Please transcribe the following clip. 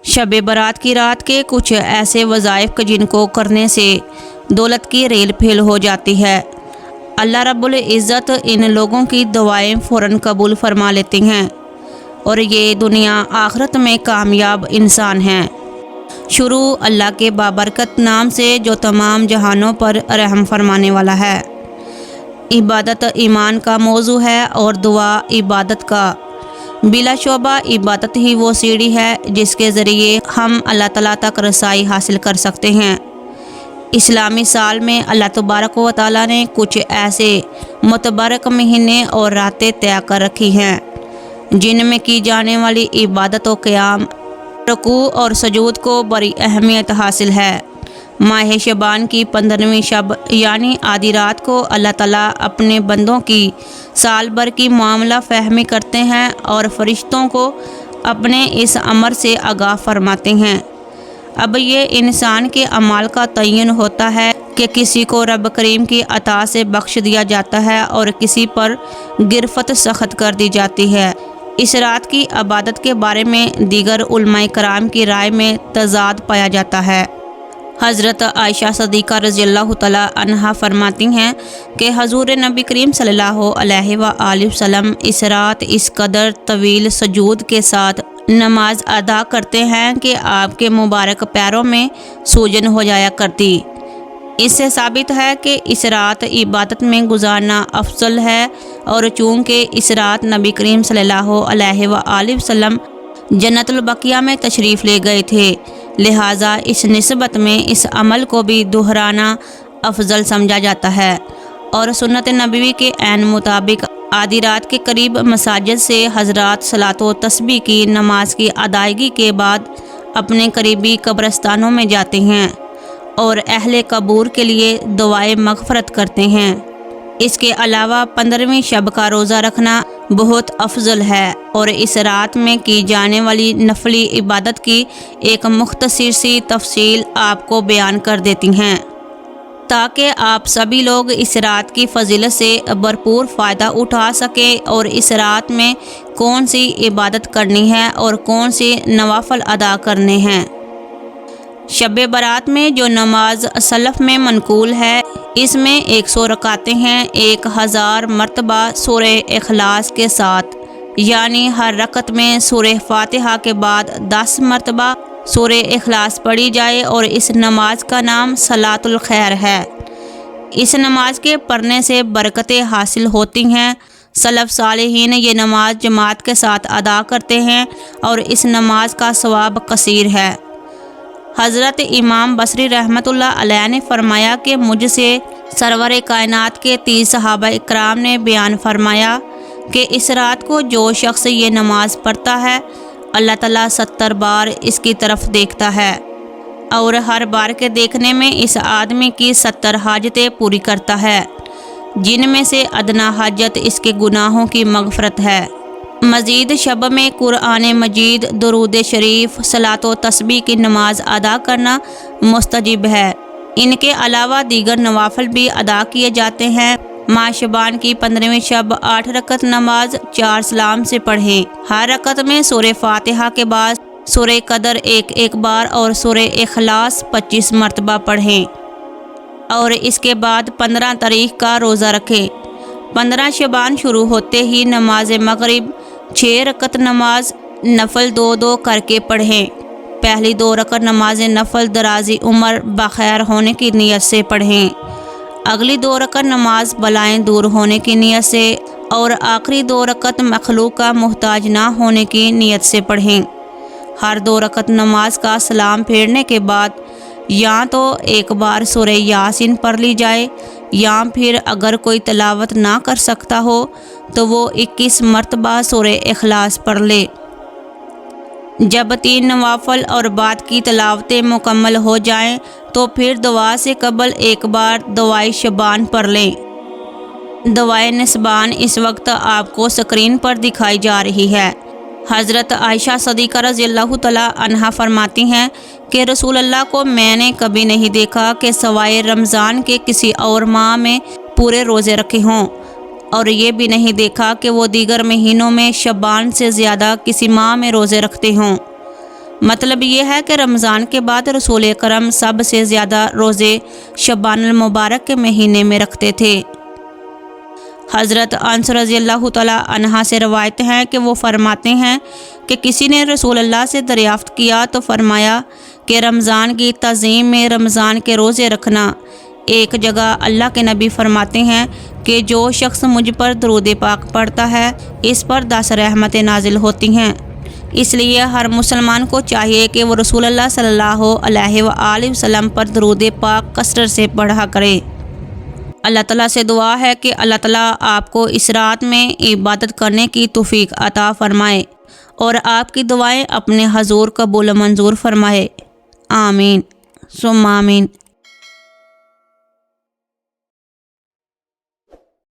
شب برات کی رات کے کچھ ایسے وظائف جن کو کرنے سے دولت کی ریل پھیل ہو جاتی ہے، اللہ رب العزت ان لوگوں کی دعائیں فوراً قبول فرما لیتی ہیں اور یہ دنیا آخرت میں کامیاب انسان ہیں۔ شروع اللہ کے بابرکت نام سے جو تمام جہانوں پر رحم فرمانے والا ہے۔ عبادت ایمان کا موضوع ہے اور دعا عبادت کا۔ بلا شعبہ عبادت ہی وہ سیڑھی ہے جس کے ذریعے ہم اللہ تعالیٰ تک رسائی حاصل کر سکتے ہیں۔ اسلامی سال میں اللہ تبارک و تعالیٰ نے کچھ ایسے متبرک مہینے اور راتیں طے کر رکھی ہیں جن میں کی جانے والی عبادت و قیام، رکوع اور سجود کو بڑی اہمیت حاصل ہے۔ ماہ شعبان کی 15ویں شب یعنی آدھی رات کو اللہ تعالیٰ اپنے بندوں کی سال بھر کی معاملہ فہمی کرتے ہیں اور فرشتوں کو اپنے اس امر سے آگاہ فرماتے ہیں۔ اب یہ انسان کے اعمال کا تعین ہوتا ہے کہ کسی کو رب کریم کی عطا سے بخش دیا جاتا ہے اور کسی پر گرفت سخت کر دی جاتی ہے۔ اس رات کی عبادت کے بارے میں دیگر علماء کرام کی رائے میں تضاد پایا جاتا ہے۔ حضرت عائشہ صدیقہ رضی اللہ تعالیٰ عنہا فرماتی ہیں کہ حضور نبی کریم صلی اللہ علیہ وآلہ وسلم اس رات اس قدر طویل سجود کے ساتھ نماز ادا کرتے ہیں کہ آپ کے مبارک پیروں میں سوجن ہو جایا کرتی۔ اس سے ثابت ہے کہ اس رات عبادت میں گزارنا افضل ہے، اور چونکہ اس رات نبی کریم صلی اللہ علیہ وآلہ وسلم جنت البقیہ میں تشریف لے گئے تھے، لہٰذا اس نسبت میں اس عمل کو بھی دہرانا افضل سمجھا جاتا ہے، اور سنت نبوی کے عین مطابق آدھی رات کے قریب مساجد سے حضرات صلاۃ و تسبیح کی نماز کی ادائیگی کے بعد اپنے قریبی قبرستانوں میں جاتے ہیں اور اہل قبور کے لیے دعائے مغفرت کرتے ہیں۔ اس کے علاوہ 15ویں شب کا روزہ رکھنا بہت افضل ہے، اور اس رات میں کی جانے والی نفلی عبادت کی ایک مختصر سی تفصیل آپ کو بیان کر دیتی ہیں تاکہ آپ سبھی لوگ اس رات کی فضیلت سے بھرپور فائدہ اٹھا سکیں اور اس رات میں کون سی عبادت کرنی ہے اور کون سی نوافل ادا کرنے ہیں۔ شب برات میں جو نماز سلف میں منقول ہے، اس میں 100 رکعتیں ہیں، 1000 مرتبہ سورہ اخلاص کے ساتھ، یعنی ہر رکعت میں سورہ فاتحہ کے بعد 10 مرتبہ سورہ اخلاص پڑھی جائے، اور اس نماز کا نام صلاۃ الخیر ہے۔ اس نماز کے پڑھنے سے برکتیں حاصل ہوتی ہیں۔ سلف صالحین یہ نماز جماعت کے ساتھ ادا کرتے ہیں اور اس نماز کا ثواب کثیر ہے۔ حضرت امام بصری رحمۃ اللہ علیہ نے فرمایا کہ مجھ سے سرور کائنات کے 30 صحابہ اکرام نے بیان فرمایا کہ اس رات کو جو شخص یہ نماز پڑھتا ہے، اللہ تعالیٰ 70 بار اس کی طرف دیکھتا ہے، اور ہر بار کے دیکھنے میں اس آدمی کی 70 حاجتیں پوری کرتا ہے، جن میں سے ادنا حاجت اس کے گناہوں کی مغفرت ہے۔ مزید شب میں قرآن مجید، درود شریف، صلاۃ و تسبیح کی نماز ادا کرنا مستجب ہے۔ ان کے علاوہ دیگر نوافل بھی ادا کیے جاتے ہیں۔ ماہ شعبان کی 15ویں شب 8 رکعت نماز 4 سلام سے پڑھیں۔ ہر رکعت میں سورہ فاتحہ کے بعد سورہ قدر ایک بار اور سورہ اخلاص 25 مرتبہ پڑھیں، اور اس کے بعد 15 تاریخ کا روزہ رکھیں۔ 15 شعبان شروع ہوتے ہی نماز مغرب 6 رکعت نماز نفل 2 کر کے پڑھیں۔ پہلی 2 رکعت نماز نفل درازی عمر بخیر ہونے کی نیت سے پڑھیں، اگلی 2 رکعت نماز بلائیں دور ہونے کی نیت سے، اور آخری 2 رکعت مخلوق کا محتاج نہ ہونے کی نیت سے پڑھیں۔ ہر 2 رکعت نماز کا سلام پھیرنے کے بعد یا تو ایک بار سورہ یاسین پڑھ لی جائے، یا پھر اگر کوئی تلاوت نہ کر سکتا ہو تو وہ 21 مرتبہ سورہ اخلاص پڑھ لے۔ جب 3 نوافل اور بعد کی تلاوتیں مکمل ہو جائیں تو پھر دعا سے قبل ایک بار دعائے شبان پڑھ لیں۔ دعائے نسبان اس وقت آپ کو سکرین پر دکھائی جا رہی ہے۔ حضرت عائشہ صدیقہ رضی اللہ تعالیٰ عنہا فرماتی ہیں کہ رسول اللہ کو میں نے کبھی نہیں دیکھا کہ سوائے رمضان کے کسی اور ماہ میں پورے روزے رکھے ہوں، اور یہ بھی نہیں دیکھا کہ وہ دیگر مہینوں میں شعبان سے زیادہ کسی ماہ میں روزے رکھتے ہوں۔ مطلب یہ ہے کہ رمضان کے بعد رسول کرم سب سے زیادہ روزے شعبان المبارک کے مہینے میں رکھتے تھے۔ حضرت انس رضی اللہ تعالیٰ عنہ سے روایت ہے کہ وہ فرماتے ہیں کہ کسی نے رسول اللہ سے دریافت کیا تو فرمایا کہ رمضان کی تعظیم میں رمضان کے روزے رکھنا۔ ایک جگہ اللہ کے نبی فرماتے ہیں کہ جو شخص مجھ پر درود پاک پڑھتا ہے اس پر 10 رحمتیں نازل ہوتی ہیں۔ اس لیے ہر مسلمان کو چاہیے کہ وہ رسول اللہ صلی اللہ علیہ وآلہ وسلم پر درود پاک کثرت سے پڑھا کرے۔ اللہ تعالیٰ سے دعا ہے کہ اللہ تعالیٰ آپ کو اس رات میں عبادت کرنے کی توفیق عطا فرمائے اور آپ کی دعائیں اپنے حضور قبول و منظور فرمائے۔ آمین ثم آمین۔